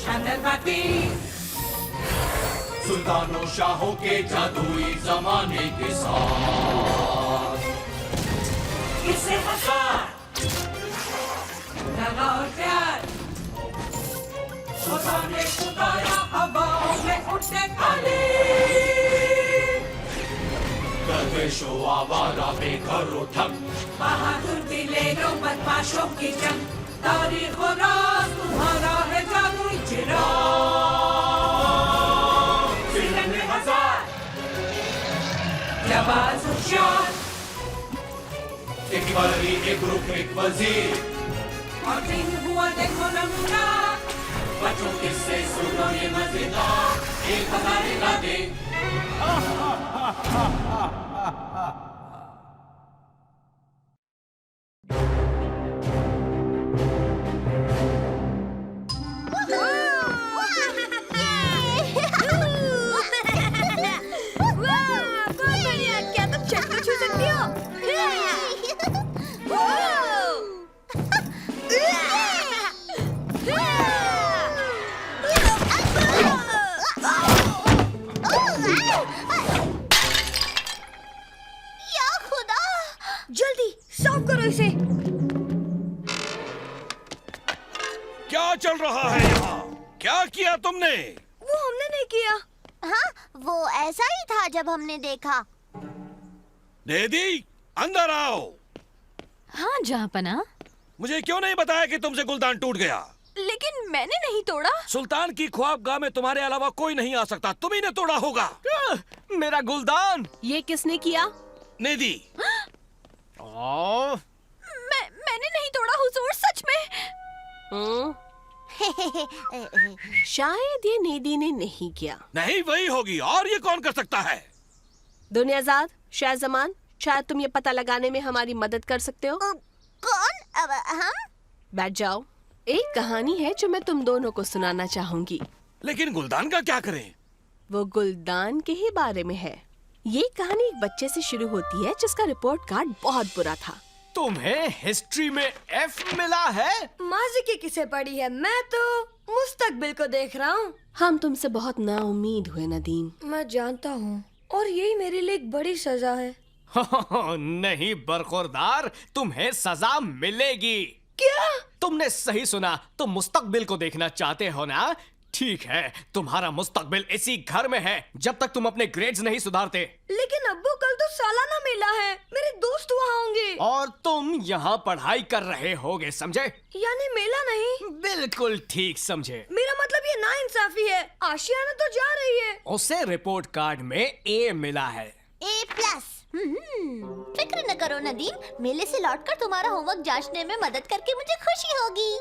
छानरबाती सुल्तानों शाहों के जादुई जमाने के साथ किसे हजार लगा और प्यार खुदा ने खुदाया हवाओं में उठे काली दरवेशो आवारा बेघर उठक बहादुर दिलेरों बदमाशों की जंग तारीख और राज तुम्हारा है जादुई चिराग सिलम में हजार जवाज होशियार एक वली एक रुख एक वजीर और दिन हुआ देखो नमूना बच्चों किससे सुनो ये मजेदार एक हजारे ला दे जल्दी साफ करो इसे। क्या चल रहा है यहाँ? क्या किया तुमने? वो हमने नहीं किया। हाँ, वो ऐसा ही था जब हमने देखा। दीदी, अंदर आओ। हाँ जहाँपना। मुझे क्यों नहीं बताया कि तुमसे गुलदान टूट गया? लेकिन मैंने नहीं तोड़ा। सुल्तान की ख्वाबगाह में तुम्हारे अलावा कोई नहीं आ सकता। तुम ही ने तोड़ा होगा। मेरा गुलदान। ये किसने किया? निधि। मैंने नहीं तोड़ा हुजूर, सच में। शायद ये निधि ने नहीं किया। नहीं, वही होगी। और ये कौन कर सकता है? दुनियाजाद, शाहजमान, शायद तुम ये पता लगाने में हमारी मदद कर सकते हो। कौन? अब हम? बैठ जाओ। एक कहानी है जो मैं तुम दोनों को सुनाना चाहूंगी। लेकिन गुलदान का क्या करें? वो गुलदान के ही बारे में है। ये कहानी एक बच्चे से शुरू होती है जिसका रिपोर्ट कार्ड बहुत बुरा था। तुम्हें हिस्ट्री में F मिला है? माजी की किसे पड़ी है? मैं तो मुस्तकबिल को देख रहा हूँ। हम तुमसे बहुत नाउम्मीद हुए नदीम। मैं जानता हूँ, और यही मेरे लिए एक बड़ी सजा है। नहीं बरखुरदार, तुम्हें सजा मिलेगी। क्या? तुमने सही सुना। तुम मुस्तकबिल को देखना चाहते हो ना? ठीक है, तुम्हारा मुस्तकबिल इसी घर में है जब तक तुम अपने ग्रेड्स नहीं सुधारते। लेकिन अब्बू, कल तो सालाना मेला है, मेरे दोस्त वहाँ होंगे। और तुम यहाँ पढ़ाई कर रहे होगे, समझे? यानी मेला नहीं? बिल्कुल ठीक समझे। मेरा मतलब ये नाइंसाफी है। आशियाना तो जा रही है। उसे रिपोर्ट कार्ड में A मिला है। A+। फिक्र न करो नदीम, मेले से लौटकर तुम्हारा होमवर्क जांचने में मदद करके मुझे खुशी होगी।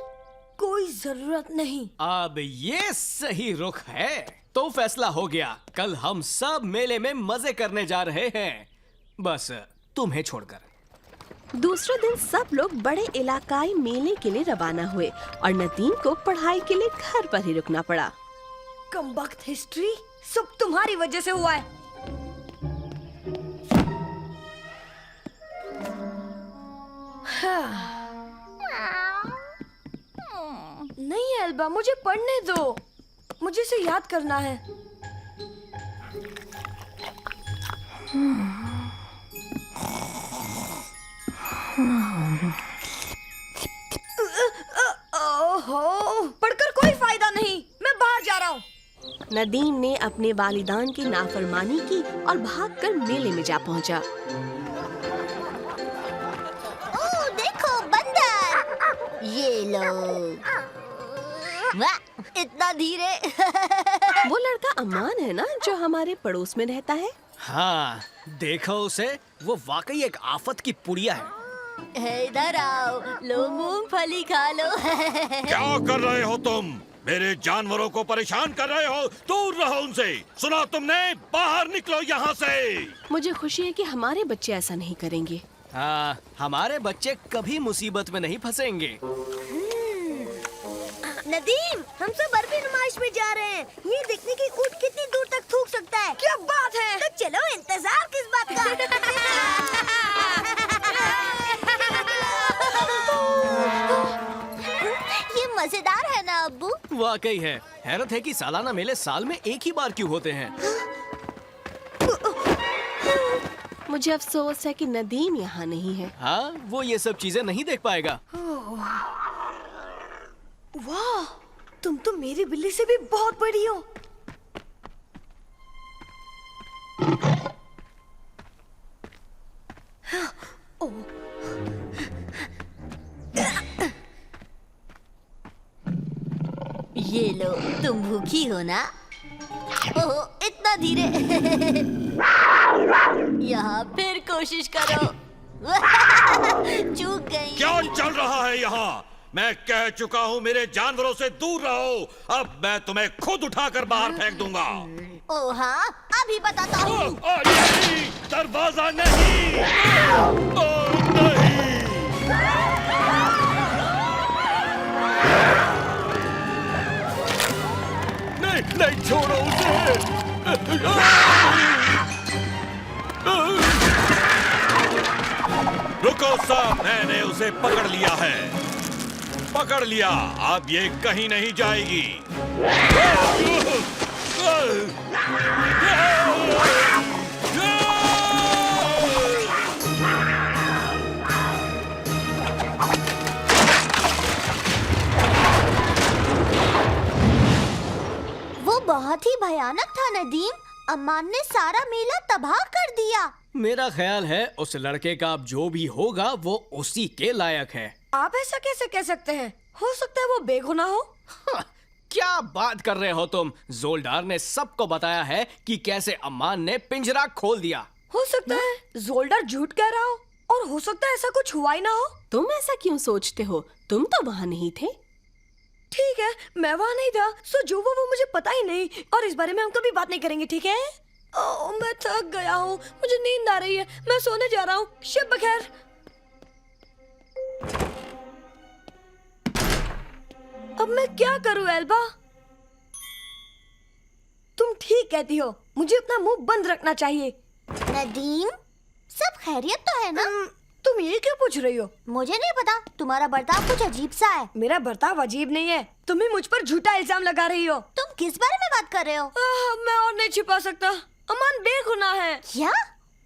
कोई जरूरत नहीं। अब ये सही रुख है। तो फैसला हो गया, कल हम सब मेले में मजे करने जा रहे हैं, बस तुम्हें छोड़कर। दूसरे दिन सब लोग बड़े इलाकाई मेले के लिए रवाना हुए और नदीम को पढ़ाई के लिए घर पर ही रुकना पड़ा। कमबख्त हिस्ट्री, सब तुम्हारी वजह से हुआ है। नहीं एल्बा, मुझे पढ़ने दो। मुझे इसे याद करना है। ओहो, पढ़कर कोई फायदा नहीं। मैं बाहर जा रहा हूँ। नदीम ने अपने वालिदान की नाफरमानी की और भागकर मेले में जा पहुंचा। ओह, देखो बंदर। ये लो। वाह, इतना धीरे। वो लड़का अमान है ना, जो हमारे पड़ोस में रहता है। हाँ, देखो उसे, वो वाकई एक आफत की पुड़िया है। इधर आओ, लो मूंगफली खा लो। क्या कर रहे हो तुम? मेरे जानवरों को परेशान कर रहे हो। दूर रहो उनसे। सुना तुमने? बाहर निकलो यहाँ से। मुझे खुशी है कि हमारे बच्चे ऐसा नहीं करेंगे। हाँ, हमारे बच्चे कभी मुसीबत में नहीं फंसेंगे। नदीम, हम सब अरबी नुमाइश में जा रहे हैं। ये देखने की ऊँट कितनी दूर तक थूक सकता है। क्या बात है? तो चलो, इंतजार किस बात का? ये मजेदार है ना अब्बू? वाकई है, हैरत है कि सालाना मेले साल में एक ही बार क्यों होते हैं। मुझे अफसोस है कि नदीम यहाँ नहीं है। हाँ, वो ये सब चीजें नहीं देख पाएगा। वाह, तुम तो मेरी बिल्ली से भी बहुत बड़ी हो। ये लो, तुम भूखी हो ना? ओह, इतना धीरे। यहाँ फिर कोशिश करो। चूक गई। क्या चल रहा है यहाँ? मैं कह चुका हूँ मेरे जानवरों से दूर रहो। अब मैं तुम्हें खुद उठाकर बाहर फेंक दूंगा। ओ हाँ, अभी बताता हूँ। नहीं, दरवाजा नहीं। नहीं। नहीं, छोड़ो उसे। रुको साहब, मैंने उसे पकड़ लिया है। पकड़ लिया, अब ये कहीं नहीं जाएगी। वो बहुत ही भयानक था नदीम। अम्मान ने सारा मेला तबाह कर दिया। मेरा ख्याल है उस लड़के का अब जो भी होगा वो उसी के लायक है। आप ऐसा कैसे कह सकते हैं? हो सकता है वो बेगुनाह हो। क्या बात कर रहे हो तुम? जोल्डार ने सबको बताया है कि कैसे अम्मान ने पिंजरा खोल दिया। हो सकता है जोल्डर झूठ कह रहा हो, और हो सकता है ऐसा कुछ हुआ ही ना हो। तुम ऐसा क्यों सोचते हो? तुम तो वहाँ नहीं थे। ठीक है, मैं वहाँ नहीं था, सो जो वो मुझे पता ही नहीं, और इस बारे में हम कभी बात नहीं करेंगे, ठीक है? ओह, मैं थक गया हूँ, मुझे नींद आ रही है, मैं सोने जा रहा हूँ। शब बखैर। अब मैं क्या करूँ एल्बा? तुम ठीक कहती हो, मुझे अपना मुंह बंद रखना चाहिए। नदीम, सब खैरियत तो है ना? तुम ये क्यों पूछ रही हो? मुझे नहीं पता, तुम्हारा बर्ताव कुछ अजीब सा है। मेरा बर्ताव अजीब नहीं है, तुम ही मुझ पर झूठा इल्जाम लगा रही हो। तुम किस बारे में बात कर रहे हो? मैं और नहीं छिपा सकता, अमान बेगुनाह है। क्या?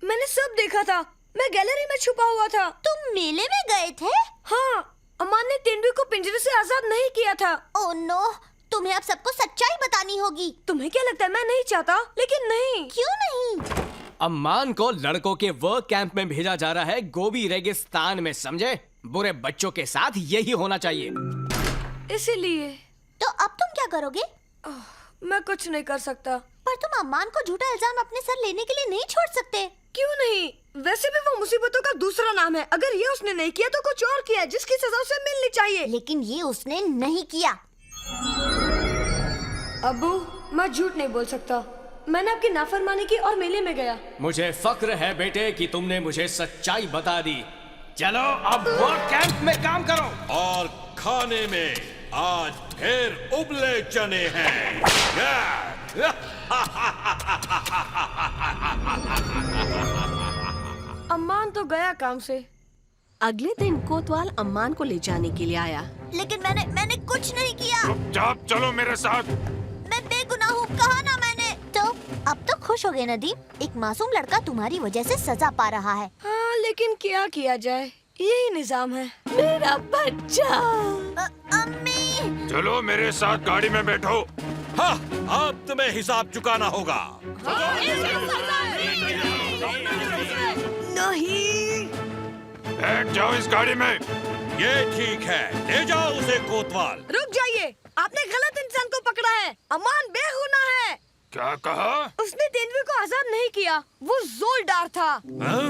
मैंने सब देखा था, मैं गैलरी में छुपा हुआ था। तुम मेले में गए थे? हाँ, अमान ने तेंदुए को पिंजरे से आजाद नहीं किया था। ओह नो, तुम्हें अब सबको सच्चाई बतानी होगी। तुम्हें क्या लगता है मैं नहीं चाहता? लेकिन नहीं। क्यों नहीं? अम्मान को लड़कों के वर्क कैंप में भेजा जा रहा है, गोबी रेगिस्तान में, समझे? बुरे बच्चों के साथ यही होना चाहिए। इसीलिए तो अब तुम क्या करोगे? मैं कुछ नहीं कर सकता। पर तुम अम्मान को झूठा इल्जाम अपने सर लेने के लिए नहीं छोड़ सकते। क्यों नहीं? वैसे भी वो मुसीबतों का दूसरा नाम है। अगर ये उसने नहीं किया तो कुछ और किया, जिसकी सजा उसे मिलनी चाहिए। लेकिन ये उसने नहीं किया। अब्बू, मैं झूठ नहीं बोल सकता। मैंने आपकी नाफरमानी की और मेले में गया। मुझे फक्र है बेटे कि तुमने मुझे सच्चाई बता दी। चलो अब वर्क कैंप में काम करो। और खाने में आज फिर उबले चने हैं। अम्मान तो गया काम से। अगले दिन कोतवाल अम्मान को ले जाने के लिए आया। लेकिन मैंने कुछ नहीं किया। चुपचाप चलो मेरे साथ। मैं बेगुनाह हूँ, कहा ना मैंने। तो अब तो खुश हो गए नदीम, एक मासूम लड़का तुम्हारी वजह से सजा पा रहा है। हाँ, लेकिन क्या किया जाए, यही निजाम है। मेरा बच्चा। अम्मी। चलो मेरे साथ गाड़ी में बैठो। हाँ, अब तुम्हें हिसाब चुकाना होगा। नहीं। बैठ जाओ इस गाड़ी में। ये ठीक है, ले जाओ उसे कोतवाल। रुक जाइए, आपने गलत इंसान को पकड़ा है। अमान बेगुनाह है। क्या कहा? उसने तेंदुए को आजाद नहीं किया, वो जोल्डार था। हाँ?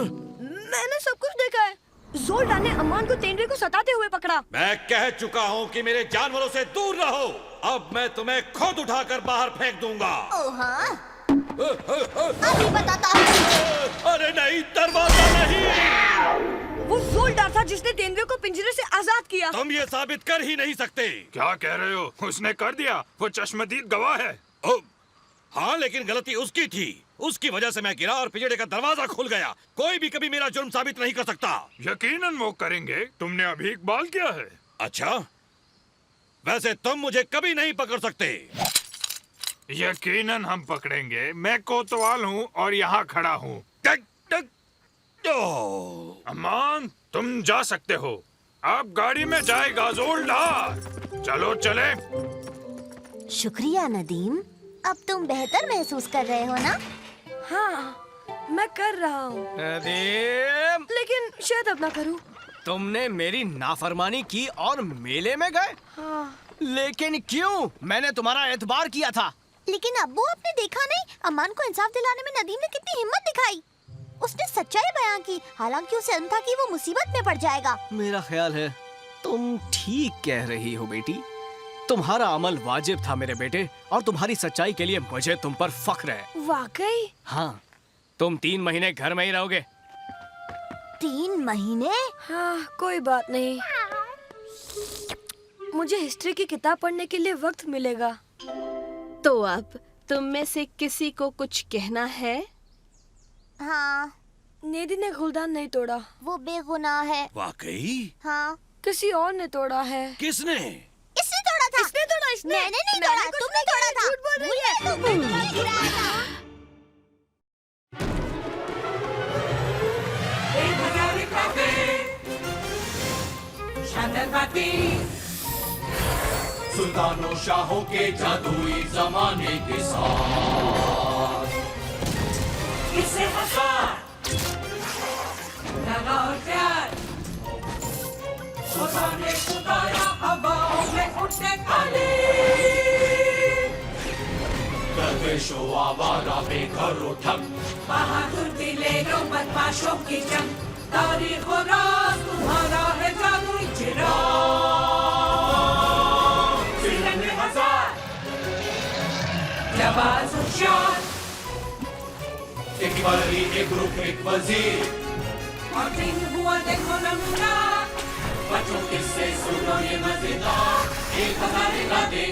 मैंने सब कुछ देखा है। जोल्डार ने अमान को तेंदुए को सताते हुए पकड़ा। मैं कह चुका हूँ कि मेरे जानवरों से दूर रहो। अब मैं तुम्हें खुद उठाकर बाहर फेंक दूंगा। ओह हाँ, अभी बताता हूँ। अरे नहीं, दरवाजा नहीं। वो जोल्डार था जिसने तेंदुए को पिंजरे से आजाद किया। तुम ये साबित कर ही नहीं सकते। क्या कह रहे हो? उसने कर दिया, वो चश्मदीद गवाह है। ओ, हाँ, लेकिन गलती उसकी थी। उसकी वजह से मैं गिरा और पिंजरे का दरवाजा खुल गया। कोई भी कभी मेरा जुर्म साबित नहीं कर सकता। यकीनन वो करेंगे, तुमने अभी इकबाल किया है। अच्छा, वैसे तुम मुझे कभी नहीं पकड़ सकते। यकीनन हम पकड़ेंगे। मैं कोतवाल हूँ और यहाँ खड़ा हूँ। टक टक। ओह, अमान, तुम जा सकते हो। अब गाड़ी में जाएगा जोरदार। चलो चले। शुक्रिया नदीम। अब तुम बेहतर महसूस कर रहे हो ना? हाँ, मैं कर रहा हूँ, नदीम, लेकिन शायद अब ना करूँ। तुमने मेरी नाफरमानी की और मेले में गए? हाँ, लेकिन क्यों? मैंने तुम्हारा एतबार किया था। लेकिन अब्बू, आपने देखा नहीं अमान को इंसाफ दिलाने में नदीम ने कितनी हिम्मत दिखाई। उसने सच्चाई बयां की, हालांकि उसे अंत था कि वो मुसीबत में पड़ जाएगा। मेरा ख्याल है तुम ठीक कह रही हो बेटी। तुम्हारा अमल वाजिब था मेरे बेटे, और तुम्हारी सच्चाई के लिए मुझे तुम पर फख्र है। वाकई? हाँ, तुम 3 महीने घर में ही रहोगे। 3 महीने? हाँ, कोई बात नहीं। मुझे हिस्ट्री की किताब पढ़ने के लिए वक्त मिलेगा। तो अब तुम में से किसी को कुछ कहना है? हाँ, नेदी ने गुलदान नहीं तोड़ा। वो बेगुनाह है। वाकई? हाँ, किसी और ने तोड़ा है। किसने? इसने तोड़ा था। इसने तोड़ा? इसने? मैंने नहीं तोड़ा, कुछ तुमने नहीं तोड़ा किया, था। झूठ बोल रही है। तुमने गिराया था। 1000 काफे शानदार बातें। सुल्तानों शाहों के जादुई जमाने के साथ किससे हजार लगा और प्यार। खुदा ने खुदाया हवाओं में उठे खाली। दरवेशों आवारा बेघरों ठग, बहादुर दिलेरों बदमाशों की जंग। तारीख और राज तुम्हारा है जादुई चिराग। फिल्म में हजार जवाज होशियार। एक बड़ी एक ग्रुप एक वजीर, और दिन हुआ देखो नमूना। बच्चों किससे सुनो ये मजेदार, 1000 इरादे।